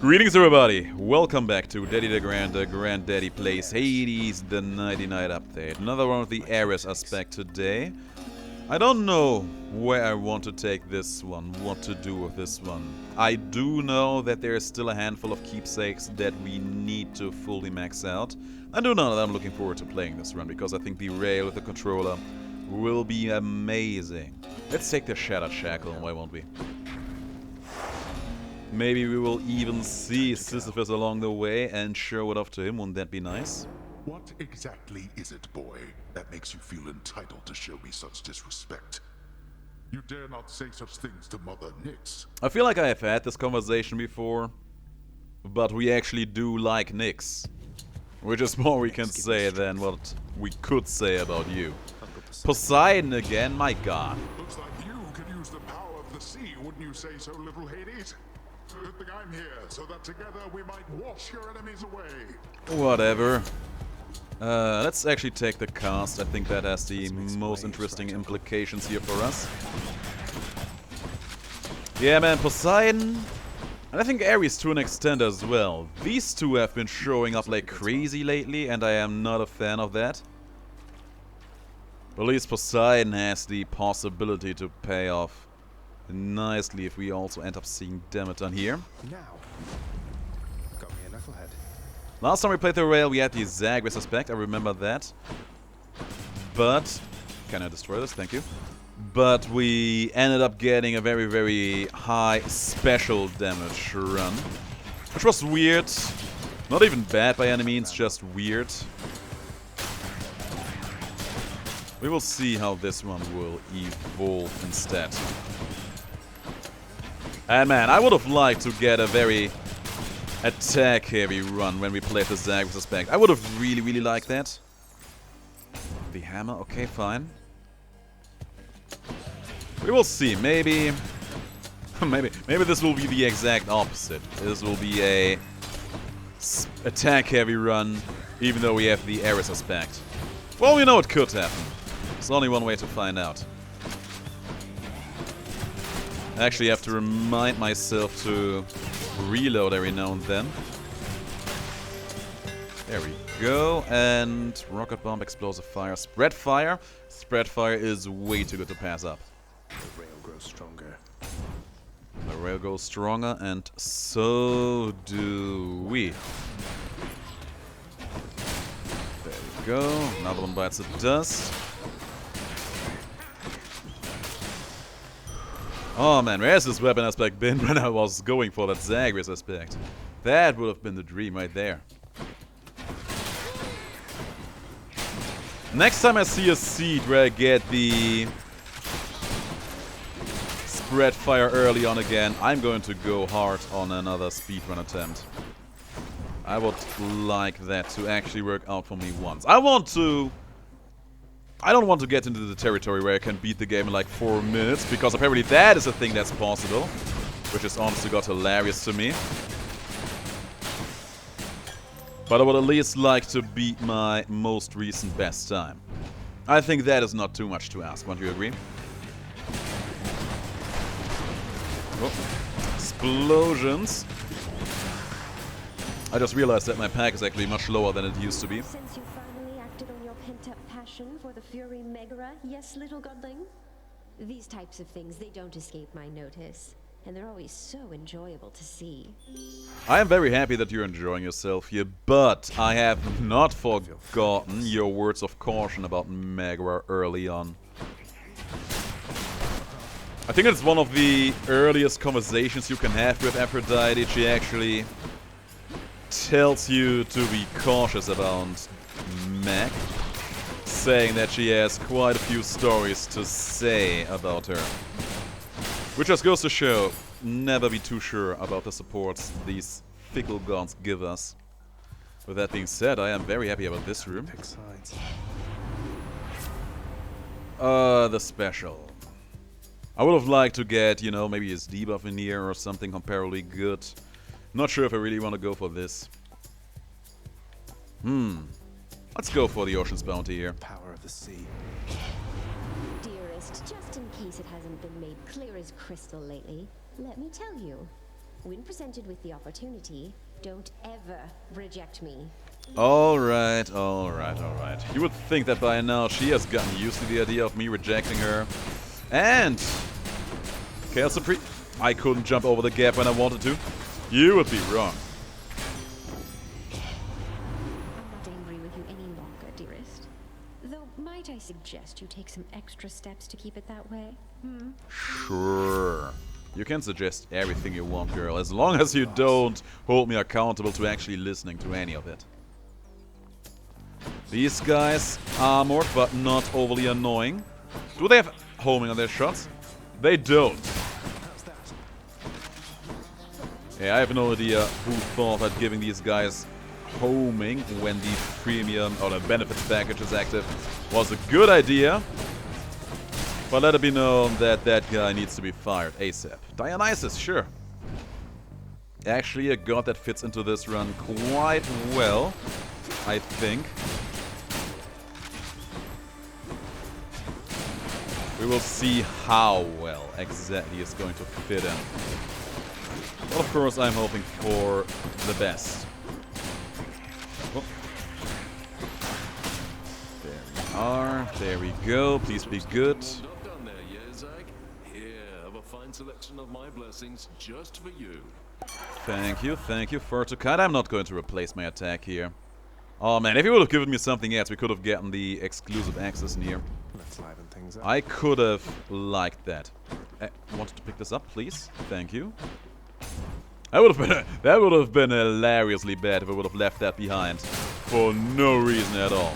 Greetings everybody, welcome back to Daddy DeGrand, the Granddaddy Plays Hades, the Nighty Night update. Another one of the Ares aspect today. I don't know where I want to take this one, what to do with this one. I do know that there is still a handful of keepsakes that we need to fully max out. I do know that I'm looking forward to playing this run because I think the rail with the controller will be amazing. Let's take the Shattered Shackle, why won't we? Maybe we will even see Sisyphus along the way and show it off to him, wouldn't that be nice? What exactly is it, boy, that makes you feel entitled to show me such disrespect? You dare not say such things to Mother Nyx. I feel like I have had this conversation before, but we actually do like Nyx. Which is more we can say than what we could say about you. Poseidon again, my god. Looks like you could use the power of the sea, wouldn't you say so, little Hades? Good thing I'm here, so that together we might wash your enemies away. Whatever. Let's actually take the cast. I think that has the most interesting implications here for us. Yeah, man, Poseidon. And I think Ares to an extent as well. These two have been showing up like crazy lately, and I am not a fan of that. But at least Poseidon has the possibility to pay off nicely if we also end up seeing Demeter here. Now, got me a knucklehead. Last time we played the rail, we had the Zagreus aspect. I remember that. But can I destroy this? Thank you. But we ended up getting a very, very high special damage run, which was weird. Not even bad by any means, just weird. We will see how this one will evolve instead. And man, I would have liked to get a very attack-heavy run when we played the Zagreus aspect. I would have really, really liked that. The hammer, okay, fine. We will see. Maybe this will be the exact opposite. This will be a attack-heavy run, even though we have the Ares aspect. Well, we know it could happen. There's only one way to find out. I actually have to remind myself to reload every now and then. There we go. And rocket bomb, explosive fire, spread fire. Spread fire is way too good to pass up. The rail grows stronger. The rail goes stronger, and so do we. There we go. Another one bites the dust. Oh man, where's this weapon aspect been when I was going for that Zagreus aspect? That would have been the dream right there. Next time I see a seed where I get the spread fire early on again, I'm going to go hard on another speedrun attempt. I would like that to actually work out for me once. I don't want to get into the territory where I can beat the game in like 4 minutes, because apparently that is a thing that's possible, which is honestly got hilarious to me. But I would at least like to beat my most recent best time. I think that is not too much to ask, won't you agree? Oh, explosions. I just realized that my pack is actually much lower than it used to be. Since you finally acted on your pent-up passion for the Fury Megara, yes, little godling? These types of things, they don't escape my notice. And they're always so enjoyable to see. I am very happy that you're enjoying yourself here, but I have not forgotten your words of caution about Megara early on. I think it's one of the earliest conversations you can have with Aphrodite. She actually tells you to be cautious about Meg, saying that she has quite a few stories to say about her. Which just goes to show, never be too sure about the supports these fickle gods give us. With that being said, I am very happy about this room. Pick sides. The special. I would have liked to get, you know, maybe his debuff in here or something comparably good. Not sure if I really want to go for this. Let's go for the Ocean's Bounty here. Power of the sea. Dearest, just in case it hasn't been made clear as crystal lately, let me tell you. When presented with the opportunity, don't ever reject me. Alright, alright, alright. You would think that by now she has gotten used to the idea of me rejecting her. And... Chaos Supreme. I couldn't jump over the gap when I wanted to. You would be wrong. I'm not angry with you any longer, dearest. Though, might I suggest you take some extra steps to keep it that way? Sure. You can suggest everything you want, girl, as long as you don't hold me accountable to actually listening to any of it. These guys armored, but not overly annoying. Do they have homing on their shots? They don't. Yeah, I have no idea who thought that giving these guys homing when the premium or the benefits package is active was a good idea. But let it be known that that guy needs to be fired ASAP. Dionysus, sure. Actually, a god that fits into this run quite well, I think. We will see how well exactly it's going to fit in. Well, of course, I'm hoping for the best. Oh. There we are. There we go. Please be good. Not done there yet, Zach. Here, have a fine selection of my blessings just for you. Thank you, Furtukat. I'm not going to replace my attack here. Oh man, if you would have given me something else, we could have gotten the exclusive access in here. Let's liven things up. I could have liked that. Wanted to pick this up, please. Thank you. That would have been hilariously bad if I would have left that behind for no reason at all.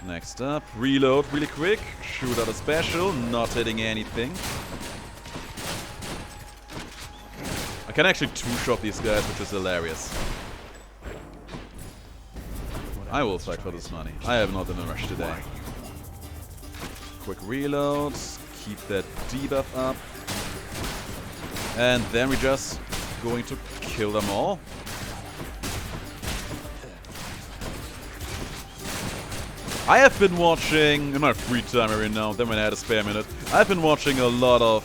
Next up, reload really quick. Shoot out a special, not hitting anything. I can actually two-shot these guys, which is hilarious. I will fight for this money. I am not in a rush today. Quick reload. Keep that debuff up. And then we're just going to kill them all. I have been watching, in my free time every now and then when I had a spare minute, I've been watching a lot of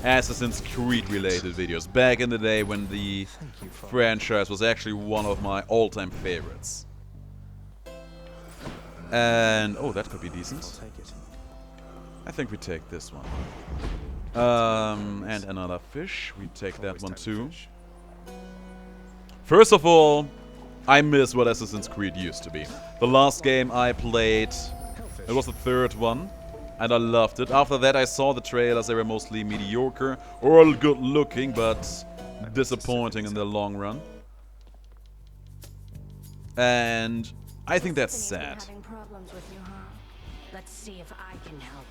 Assassin's Creed related videos back in the day when the franchise was actually one of my all-time favorites. And, oh, that could be decent. I'll take it. I think we take this one. And another fish. We take that Always one take too. fish. First of all, I miss what Assassin's Creed used to be. The last game I played, it was the third one, and I loved it. After that I saw the trailers, they were mostly mediocre, or good looking, but disappointing in the long run. And I think that's sad. Having problems with you, huh? Let's see if I can help.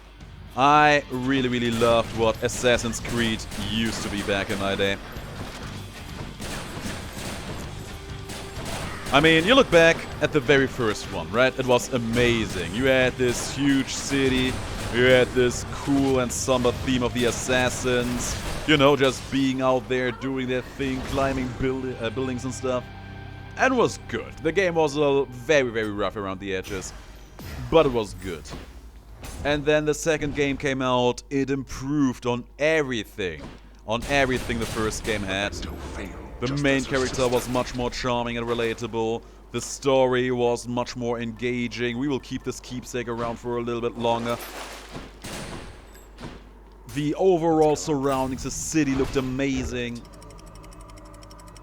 I really loved what Assassin's Creed used to be back in my day. I mean, you look back at the very first one, right? It was amazing. You had this huge city, you had this cool and somber theme of the assassins, you know, just being out there doing their thing, climbing buildings and stuff. And it was good. The game was very rough around the edges, but it was good. And then the second game came out, it improved on everything the first game had. The main character was much more charming and relatable. The story was much more engaging. We will keep this keepsake around for a little bit longer. The overall surroundings, the city looked amazing.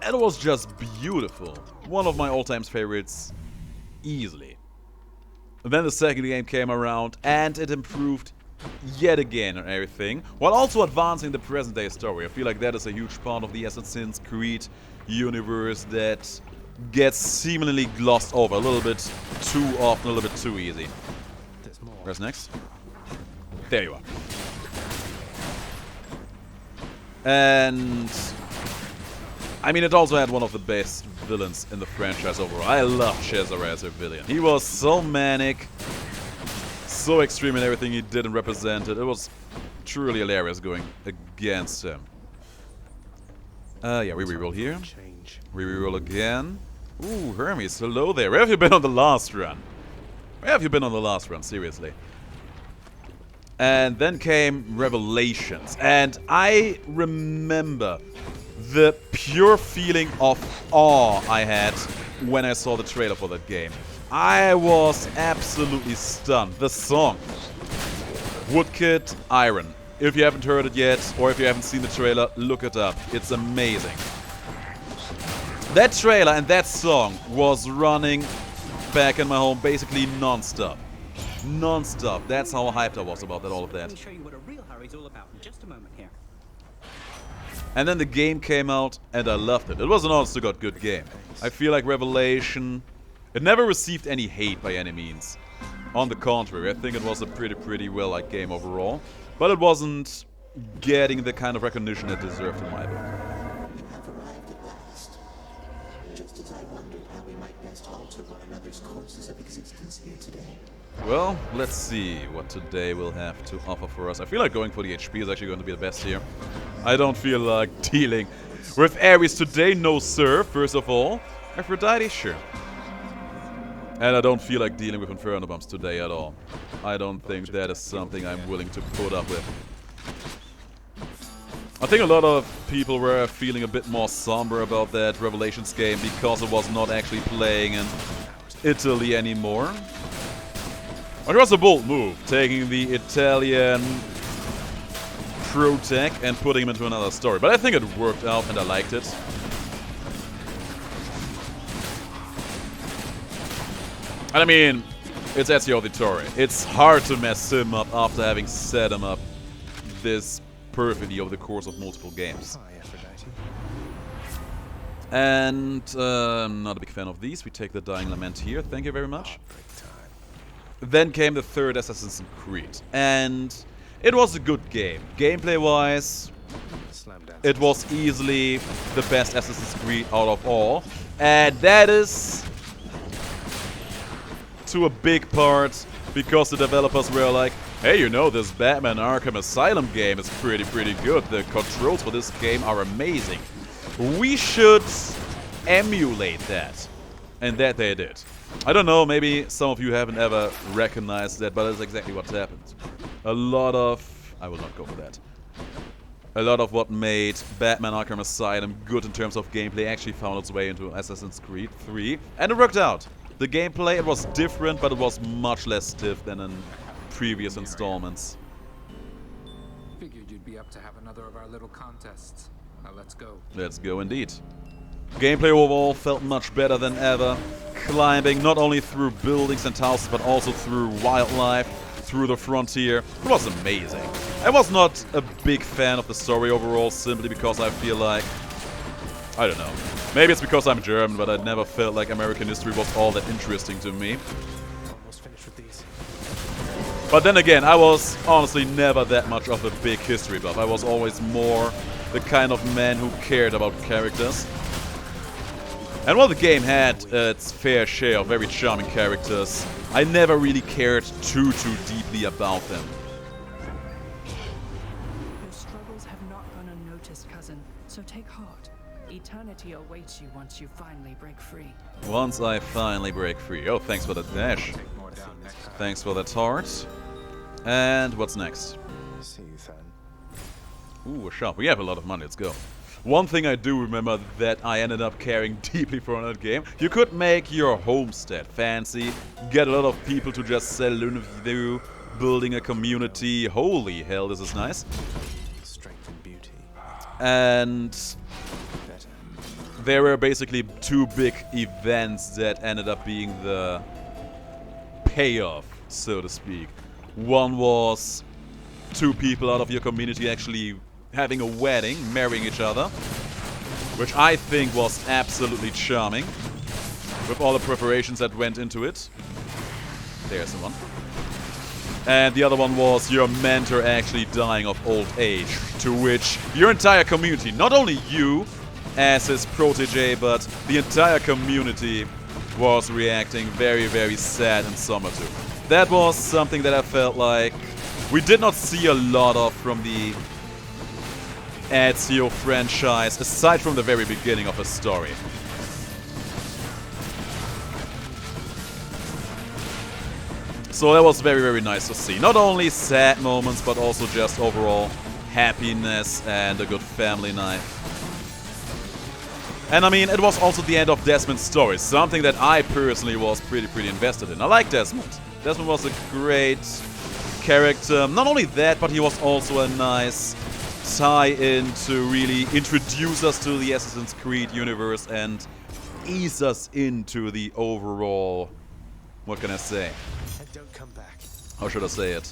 And it was just beautiful. One of my all-time favorites, easily. And then the second game came around and it improved yet again on everything, while also advancing the present day story. I feel like that is a huge part of the Assassin's Creed universe that gets seemingly glossed over a little bit too often, a little bit too easy. There's more. Where's next? There you are. And I mean, it also had one of the best villains in the franchise overall. I love Cesare as a villain. He was so manic, so extreme in everything he did and represented. It was truly hilarious going against him. Yeah, we reroll here. Change. We reroll again. Ooh, Hermes, hello there. Where have you been on the last run? Where have you been on the last run, seriously? And then came Revelations. And I remember the pure feeling of awe I had when I saw the trailer for that game. I was absolutely stunned. The song, Woodkid Iron. If you haven't heard it yet, or if you haven't seen the trailer, look it up. It's amazing. That trailer and that song was running back in my home basically non-stop. Non-stop. That's how hyped I was about all of that. Let me show you what a real hurry's all about in just a moment here. And then the game came out, and I loved it. It was an honest-to-God good game. I feel like Revelation, it never received any hate by any means. On the contrary, I think it was a pretty well-liked game overall. But it wasn't getting the kind of recognition it deserved in my book. Well, let's see what today will have to offer for us. I feel like going for the HP is actually going to be the best here. I don't feel like dealing with Ares today. No sir, first of all. Aphrodite, sure. And I don't feel like dealing with Inferno Bombs today at all. I don't think that is something I'm willing to put up with. I think a lot of people were feeling a bit more somber about that Revelations game because it was not actually playing in Italy anymore. It was a bold move, taking the Italian pro-tech and putting him into another story. But I think it worked out and I liked it. And I mean, it's Ezio Auditore. It's hard to mess him up after having set him up this perfectly over the course of multiple games. Hi, Aphrodite. And I'm not a big fan of these. We take the Dying Lament here. Thank you very much. Heartbreak time. Then came the third Assassin's Creed. And it was a good game. Gameplay-wise, Slam dance. it was easily the best Assassin's Creed out of all. And that is to a big part because the developers were like, hey, you know, this Batman Arkham Asylum game is pretty good. The controls for this game are amazing. We should emulate that. And that they did. I don't know, maybe some of you haven't ever recognized that, but that's exactly what happened. A lot of... I will not go for that. A lot of what made Batman Arkham Asylum good in terms of gameplay actually found its way into Assassin's Creed 3. And it worked out. The gameplay, it was different, but it was much less stiff than in previous installments. Figured you'd be up to have another of our little contests. Now let's go. Let's go indeed. Gameplay overall felt much better than ever. Climbing not only through buildings and houses, but also through wildlife, through the frontier. It was amazing. I was not a big fan of the story overall, simply because I feel like... I don't know. Maybe it's because I'm German, but I never felt like American history was all that interesting to me. Almost finished with these. But then again, I was honestly never that much of a big history buff. I was always more the kind of man who cared about characters. And while the game had its fair share of very charming characters, I never really cared too deeply about them. Your struggles have not gone unnoticed, cousin, so take heart. Eternity awaits you once you finally break free. Once I finally break free. Oh, thanks for the dash. More down next time. Thanks for that heart. And what's next? See you, Than. Ooh, a shop. We have a lot of money. Let's go. One thing I do remember that I ended up caring deeply for in that game, you could make your homestead fancy, get a lot of people to just settle in with you, building a community. Holy hell, this is nice. Strength and beauty. And Better. there were basically two big events that ended up being the payoff, so to speak. One was two people out of your community actually having a wedding, marrying each other, which I think was absolutely charming, with all the preparations that went into it. There's the one. And the other one was your mentor actually dying of old age, to which your entire community, not only you as his protege, but the entire community was reacting very sad and somber to. That was something that I felt like we did not see a lot of from the Ezio franchise, aside from the very beginning of a story. So that was very, very nice to see. Not only sad moments, but also just overall happiness and a good family night. And I mean, it was also the end of Desmond's story, something that I personally was pretty invested in. I like Desmond. Desmond was a great character. Not only that, but he was also a nice tie-in to really introduce us to the Assassin's Creed universe and ease us into the overall, what can I say? And don't come back. How should I say it?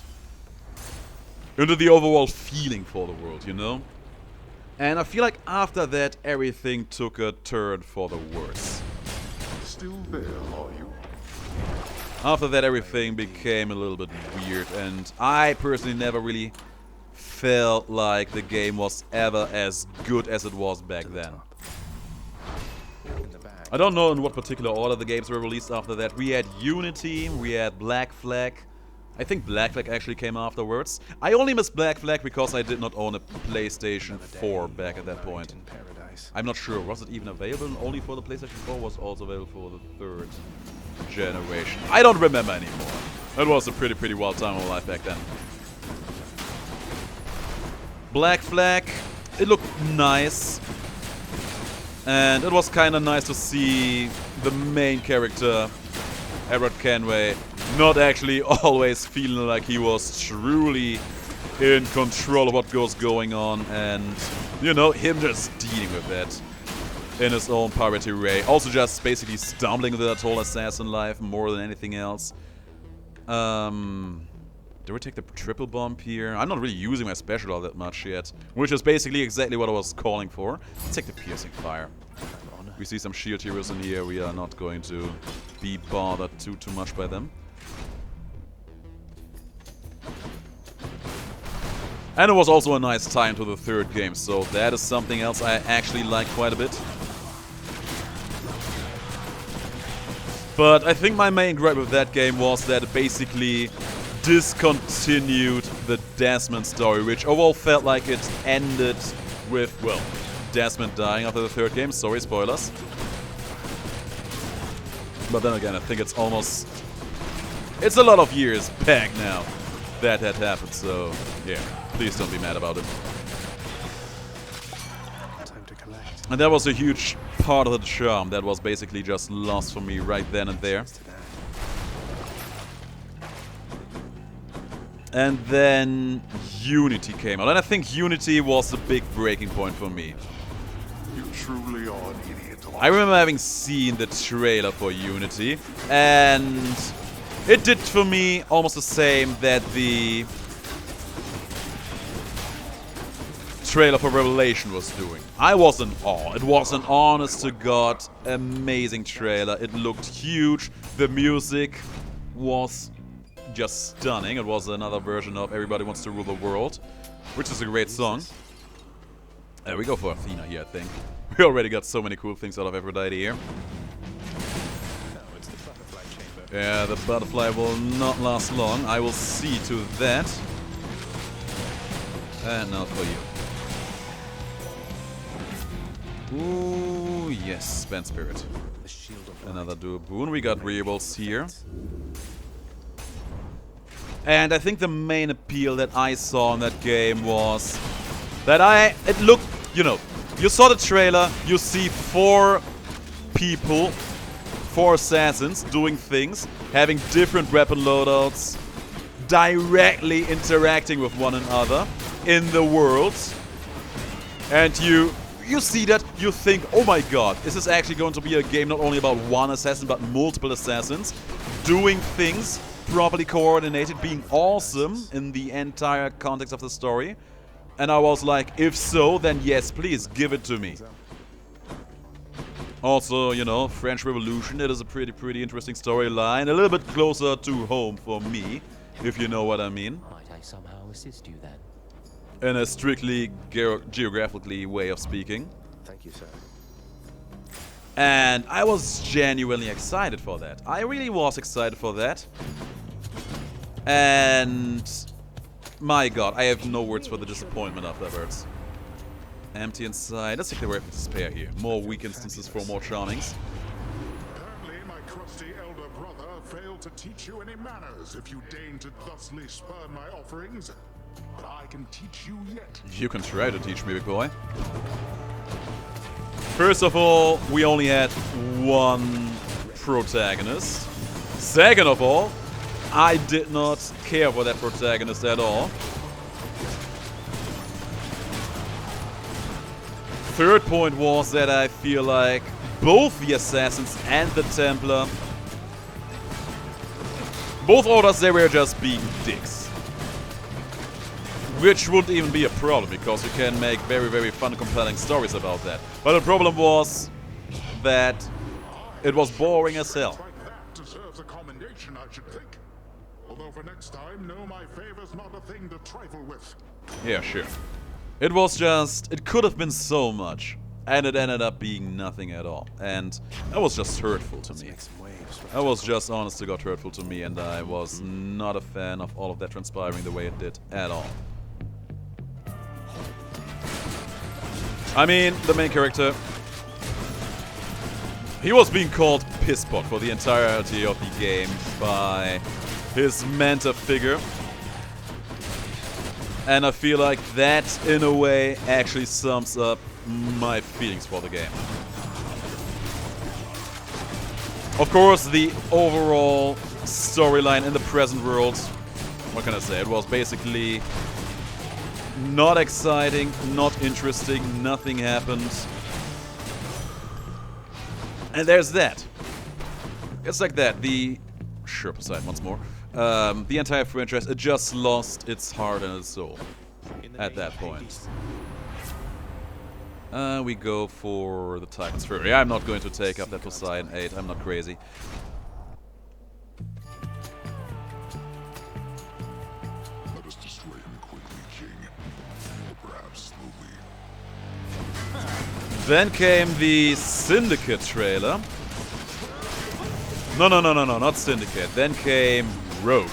Into the overall feeling for the world, you know? And I feel like after that, everything took a turn for the worse. Still there, are you? After that, everything became a little bit weird, and I personally never really felt like the game was ever as good as it was back then. I don't know in what particular order the games were released after that. We had Unity, we had Black Flag. I think Black Flag actually came afterwards. I only missed Black Flag because I did not own a PlayStation 4 back at that point. I'm not sure. Was it even available only for the PlayStation 4? Was also available for the third generation. I don't remember anymore. It was a pretty wild time of life back then. Black Flag, it looked nice. And it was kind of nice to see the main character, Edward Kenway, not actually always feeling like he was truly in control of what was going on, and, you know, him just dealing with that in his own piratey way. Also just basically stumbling with that whole assassin life more than anything else. Do we take the triple bump here? I'm not really using my special all that much yet, which is basically exactly what I was calling for. Let's take the piercing fire. We see some shield heroes in here. We are not going to be bothered too much by them. And it was also a nice tie into the third game, so that is something else I actually like quite a bit. But I think my main gripe with that game was that it basically discontinued the Desmond story, which overall felt like it ended with, well, Desmond dying after the third game. Sorry, spoilers. But then again, I think it's almost... It's a lot of years back now that had happened, so yeah, please don't be mad about it. Time to collect. And that was a huge part of the charm that was basically just lost for me right then and there. And then Unity came out, and I think Unity was a big breaking point for me. You truly are an idiot. I remember having seen the trailer for Unity, and it did for me almost the same that the trailer for Revelation was doing. I was in awe. It was an honest-to-God amazing trailer. It looked huge. The music was just stunning. It was another version of Everybody Wants to Rule the World, which is a great song. We go for Athena here, I think. We already got so many cool things out of Aphrodite here. No, it's the butterfly chamber. Yeah, the butterfly will not last long. I will see to that. And now for you. Ooh, yes, Spend Spirit. The shield of light. Another dual boon. We got reawables here. And I think the main appeal that I saw in that game was that it looked, you know, you saw the trailer, you see 4 people, 4 assassins doing things, having different weapon loadouts, directly interacting with one another in the world. And you see that, you think, oh my god, is this actually going to be a game not only about one assassin, but multiple assassins doing things properly coordinated, being awesome in the entire context of the story. And I was like, if so, then yes, please, give it to me. Also, you know, French Revolution, it is a pretty interesting storyline. A little bit closer to home for me, if you know what I mean. Might I somehow assist you then? In a strictly geographically way of speaking. Thank you, sir. And I was genuinely excited for that. I really was excited for that. And my god, I have no words for the disappointment afterwards. Empty inside. Let's take the Wrath of Despair here. More weak instances for more charmings. Apparently, my crusty elder brother failed to teach you any manners if you deign to thusly spurn my offerings. But I can teach you yet. You can try to teach me, big boy. First of all, we only had one protagonist. Second of all, I did not care for that protagonist at all. Third point was that I feel like both the Assassins and the Templar, both orders, they were just being dicks. Which wouldn't even be a problem, because you can make very, very fun, compelling stories about that. But the problem was that it was boring as hell. Like that deserves a commendation, I should think. Although for next time, know my favor's not a thing to trifle with. Yeah, sure. It was just, it could have been so much, and it ended up being nothing at all. And that was just hurtful to me. That was just, honest to God, hurtful to me, and I was not a fan of all of that transpiring the way it did at all. I mean, the main character, he was being called Pisspot for the entirety of the game by his mentor figure. And I feel like that, in a way, actually sums up my feelings for the game. Of course, the overall storyline in the present world, what can I say, it was basically not exciting, not interesting, nothing happened. And there's that. It's like that, sure, Poseidon once more. The entire franchise, it just lost its heart and its soul at that point. We go for the Titan's Fury. I'm not going to take up that Poseidon 8, I'm not crazy. Let us destroy him quickly, King. Or perhaps slowly. Then came the Syndicate trailer. No, not Syndicate. Then came Rogue.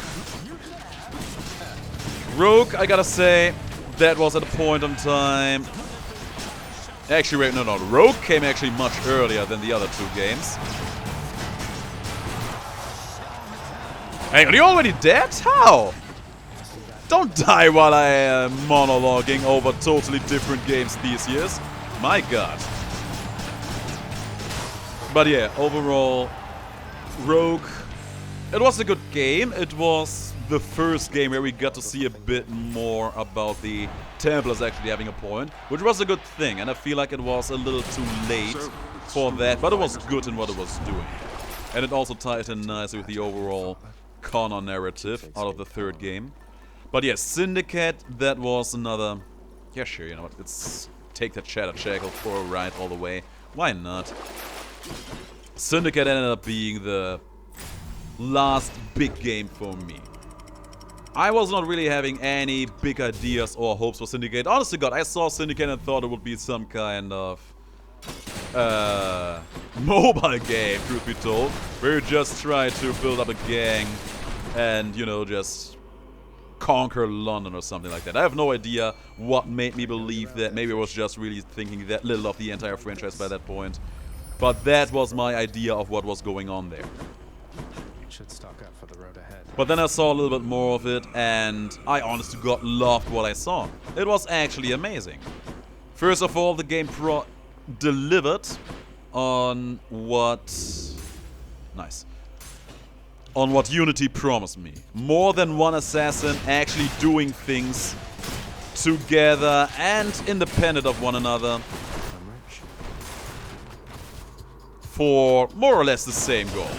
Rogue, I gotta say, that was at a point in time... Actually, wait, no. Rogue came actually much earlier than the other two games. Hey, are you already dead? How? Don't die while I am monologuing over totally different games these years. My god. But yeah, overall, Rogue, it was a good game. It was the first game where we got to see a bit more about the Templars actually having a point, which was a good thing, and I feel like it was a little too late for that, but it was good in what it was doing. And it also tied in nicely with the overall Connor narrative out of the third game. But yes, Syndicate, that was another... Yeah, sure, you know what, let's take that Shattered Shackle for a ride all the way. Why not? Syndicate ended up being the last big game for me. I was not really having any big ideas or hopes for Syndicate. Honest to God, I saw Syndicate and thought it would be some kind of mobile game, truth be told, where you just try to build up a gang and, you know, just conquer London or something like that. I have no idea what made me believe that. Maybe I was just really thinking that little of the entire franchise by that point. But that was my idea of what was going on there. Should stock up for the road ahead. But then I saw a little bit more of it, and I honest to God loved what I saw. It was actually amazing. First of all, the game delivered on what... Nice. On what Unity promised me. More than one assassin actually doing things together and independent of one another for more or less the same goal.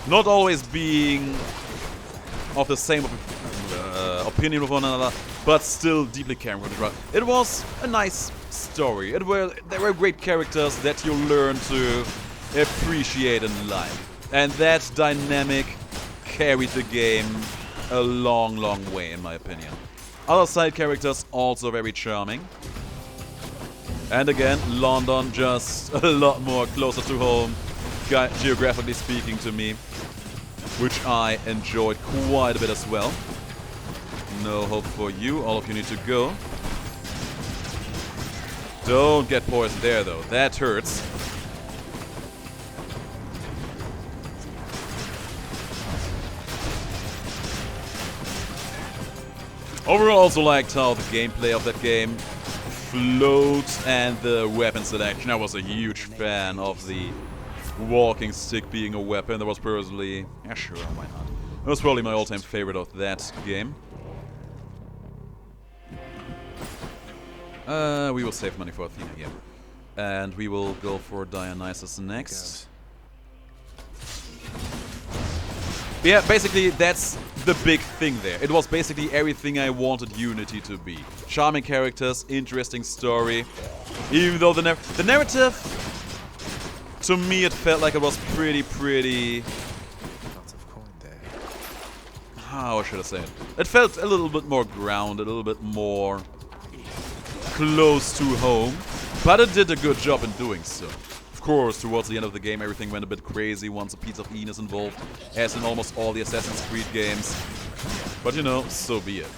Not always being of the same opinion with one another, but still deeply caring for the other. It was a nice story. There were great characters that you learn to appreciate in life. And that dynamic carried the game a long, long way, in my opinion. Other side characters also very charming. And again, London just a lot more closer to home, geographically speaking to me, which I enjoyed quite a bit as well. No hope for you, all of you need to go. Don't get poisoned there though, that hurts. Overall, also liked how the gameplay of that game floats and the weapon selection. I was a huge fan of the walking stick being a weapon. That was personally... yeah, sure, why not? That was probably my all-time favorite of that game. We will save money for Athena here. And we will go for Dionysus next. Yeah, basically that's the big thing there. It was basically everything I wanted Unity to be. Charming characters, interesting story. Even though the narrative, to me it felt like it was pretty... Lots of coin there. how should I say it? It felt a little bit more grounded, a little bit more close to home. But it did a good job in doing so. Of course, towards the end of the game, everything went a bit crazy once a piece of Eden is involved, as in almost all the Assassin's Creed games. But you know, so be it.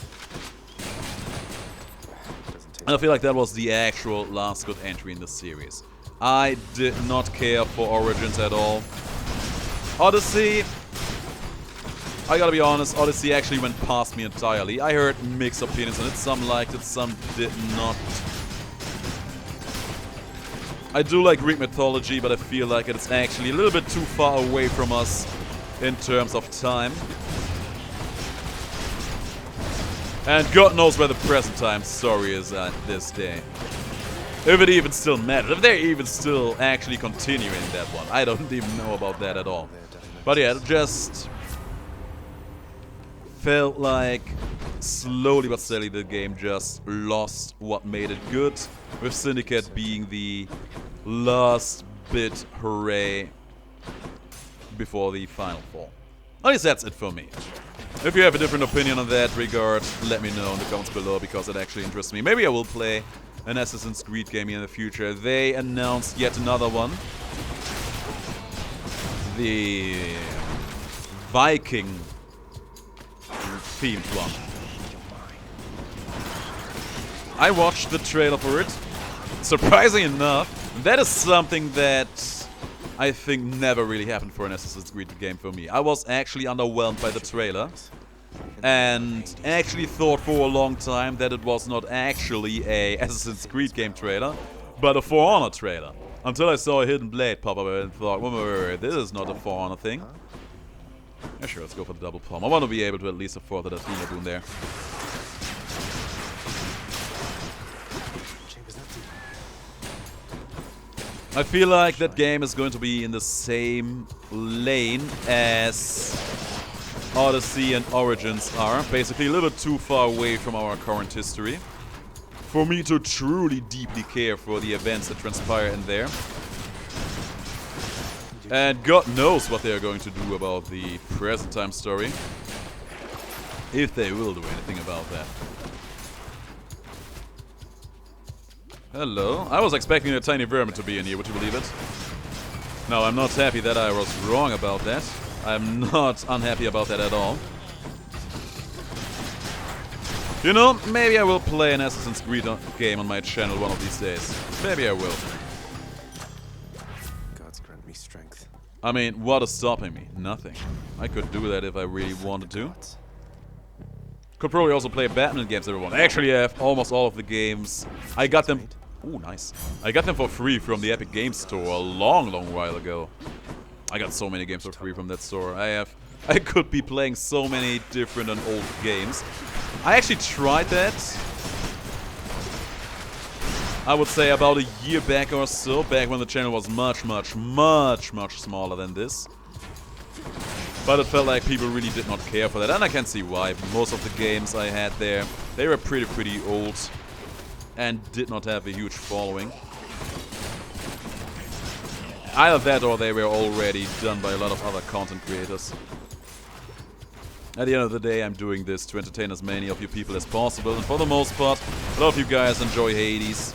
And I feel like that was the actual last good entry in the series. I did not care for Origins at all. Odyssey, I gotta be honest, Odyssey actually went past me entirely. I heard mixed opinions on it. Some liked it, some did not. I do like Greek mythology, but I feel like it's actually a little bit too far away from us in terms of time. And God knows where the present time story is at this day. If it even still matters. If they're even still actually continuing that one. I don't even know about that at all. But yeah, it just felt like slowly but steadily the game just lost what made it good. With Syndicate being the last bit hooray before the final fall. At least that's it for me. If you have a different opinion on that regard, let me know in the comments below, because it actually interests me. Maybe I will play an Assassin's Creed game in the future. They announced yet another one. The Viking themed one. I watched the trailer for it. Surprising enough, that is something that I think never really happened for an Assassin's Creed game for me. I was actually underwhelmed by the trailer. And actually thought for a long time that it was not actually a Assassin's Creed game trailer, but a For Honor trailer. Until I saw a hidden blade pop up and thought, wait, this is not a For Honor thing. Yeah, sure, let's go for the double palm. I want to be able to at least afford that Athena boon there. I feel like that game is going to be in the same lane as Odyssey and Origins are. Basically a little bit too far away from our current history for me to truly deeply care for the events that transpire in there. And God knows what they are going to do about the present time story. If they will do anything about that. Hello. I was expecting a tiny vermin to be in here, would you believe it? No, I'm not happy that I was wrong about that. I'm not unhappy about that at all. You know, maybe I will play an Assassin's Creed game on my channel one of these days. Maybe I will. Gods grant me strength. I mean, what is stopping me? Nothing. I could do that if I really wanted to. Could probably also play Batman games everyone. Actually, I have almost all of the games. I got them... Ooh, nice. I got them for free from the Epic Games Store a long while ago. I got so many games for free from that store. I could be playing so many different and old games. I actually tried that. I would say about a year back or so, back when the channel was much smaller than this. But it felt like people really did not care for that, and I can see why. Most of the games I had there, they were pretty old and did not have a huge following. Either that or they were already done by a lot of other content creators. At the end of the day, I'm doing this to entertain as many of you people as possible, and for the most part, a lot of you guys enjoy Hades.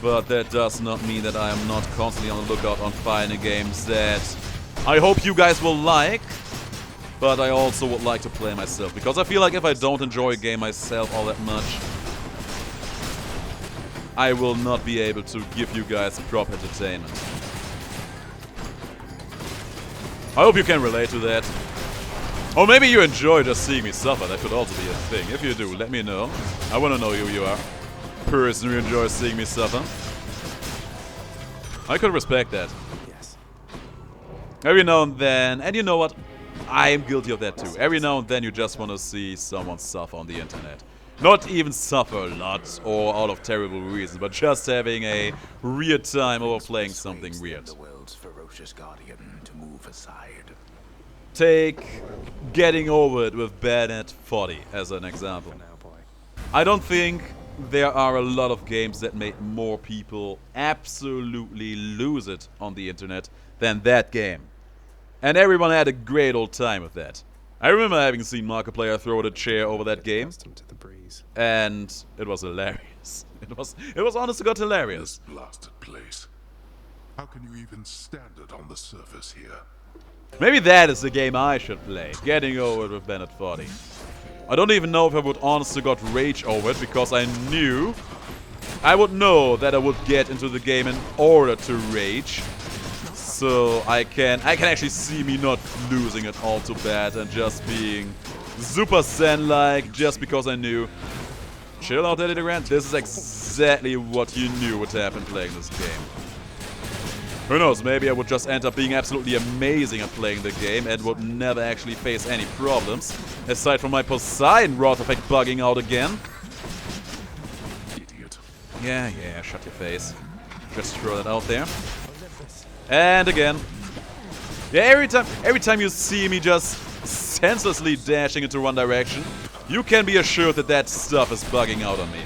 But that does not mean that I am not constantly on the lookout on finding games that I hope you guys will like, but I also would like to play myself, because I feel like if I don't enjoy a game myself all that much, I will not be able to give you guys proper entertainment. I hope you can relate to that. Or maybe you enjoy just seeing me suffer. That could also be a thing. If you do, let me know. I want to know who you are. Person who enjoys seeing me suffer. I could respect that. Yes. Every now and then, and you know what? I am guilty of that too. Every now and then you just want to see someone suffer on the internet. Not even suffer a lot or out of terrible reasons, but just having a weird time over playing something weird. The world's ferocious guardian to move aside. Take Getting Over It with Bayonet 40 as an example. I don't think there are a lot of games that made more people absolutely lose it on the internet than that game. And everyone had a great old time with that. I remember having seen Markiplier throw the chair over that game, and it was hilarious. It was honest to God hilarious. This blasted place. How can you even stand it on the surface here? Maybe that is the game I should play. Getting Over It with Bayonet 40. I don't even know if I would honest to God rage over it, because I would know that I would get into the game in order to rage. So I can actually see me not losing it all too bad and just being super zen-like just because I knew. Chill out, Daddy DeGrand. This is exactly what you knew would happen playing this game. Who knows, maybe I would just end up being absolutely amazing at playing the game and would never actually face any problems. Aside from my Poseidon Rod effect bugging out again. Idiot. Yeah, shut your face. Just throw that out there. And again. Yeah, every time you see me just senselessly dashing into one direction, you can be assured that that stuff is bugging out on me.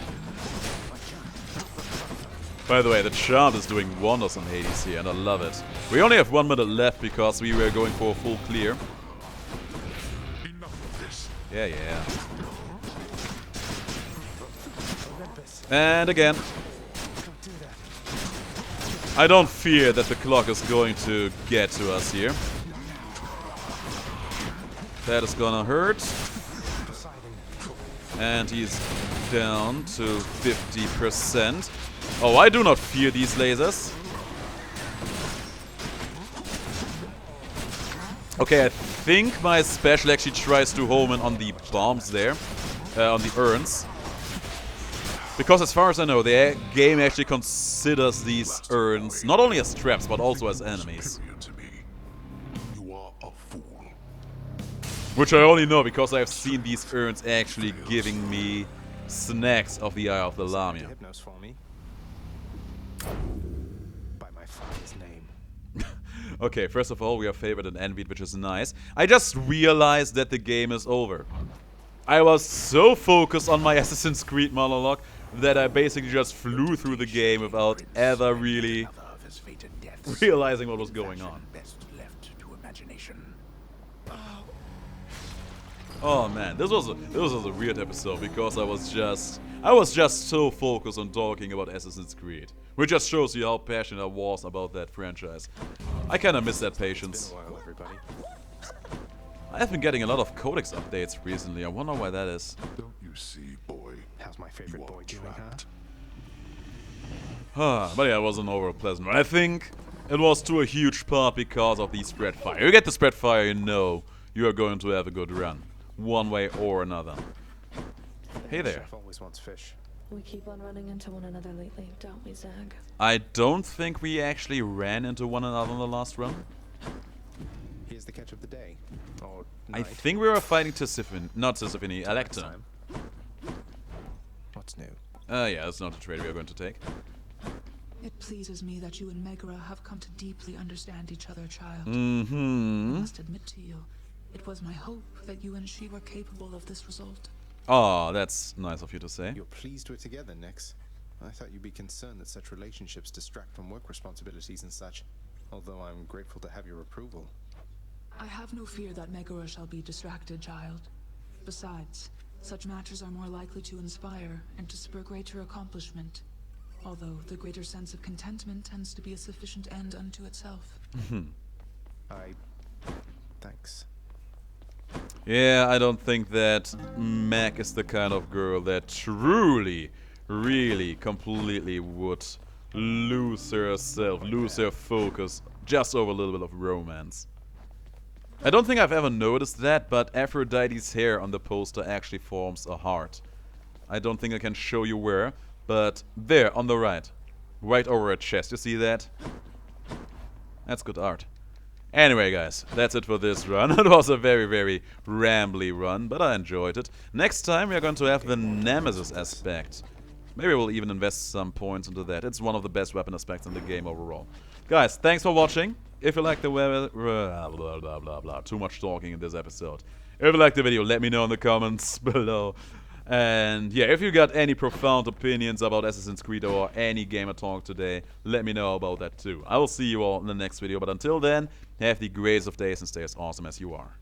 By the way, the charm is doing wonders on Hades here, and I love it. We only have 1 minute left because we were going for a full clear. Enough of this. Yeah. And again. I don't fear that the clock is going to get to us here. That is gonna hurt. And he's down to 50%. Oh, I do not fear these lasers. Okay, I think my special actually tries to home in on the bombs there. On the urns. Because as far as I know, the game actually considers these urns not only as traps, but also as enemies. You are a fool. Which I only know because I've seen these urns actually giving me snacks of the Eye of the Lamia. By my father's name. Okay, first of all, we are favored and envied, which is nice. I just realized that the game is over. I was so focused on my Assassin's Creed monologue that I basically just flew through the game without ever really realizing what was going on. Oh man, this was a weird episode because I was just so focused on talking about Assassin's Creed, which just shows you how passionate I was about that franchise. I kind of miss that patience. I've been getting a lot of codex updates recently. I wonder why that is. Don't you see, boy? How's my favorite boy doing, But yeah, it wasn't overall pleasant. I think it was to a huge part because of the spread fire. You get the spread fire, you know you are going to have a good run, one way or another. Hey there. Chef always wants fish. We keep on running into one another lately, don't we, Zag? I don't think we actually ran into one another in the last run. Here's the catch of the day. Or I night. think we were fighting Tisiphone, not Tisiphone, Electa. What's new? Yeah, that's not the trade we are going to take. It pleases me that you and Megara have come to deeply understand each other, child. Mm-hmm. I must admit to you, it was my hope that you and she were capable of this result. Oh, that's nice of you to say. You're pleased we're together, Nix. I thought you'd be concerned that such relationships distract from work responsibilities and such. Although I'm grateful to have your approval. I have no fear that Megara shall be distracted, child. Besides, such matters are more likely to inspire and to spur greater accomplishment. Although the greater sense of contentment tends to be a sufficient end unto itself. Thanks. Yeah, I don't think that Meg is the kind of girl that truly, really, completely would lose herself, lose her focus just over a little bit of romance. I don't think I've ever noticed that, but Aphrodite's hair on the poster actually forms a heart. I don't think I can show you where, but there, on the right. Right over her chest, you see that? That's good art. Anyway, guys, that's it for this run. It was a very, very rambly run, but I enjoyed it. Next time we are going to have the Nemesis aspect. Maybe we'll even invest some points into that. It's one of the best weapon aspects in the game overall. Guys, thanks for watching. If you liked the too much talking in this episode. If you liked the video, let me know in the comments below. And yeah, if you got any profound opinions about Assassin's Creed or any game I talked today, let me know about that too. I will see you all in the next video, but until then, have the greatest of days and stay as awesome as you are.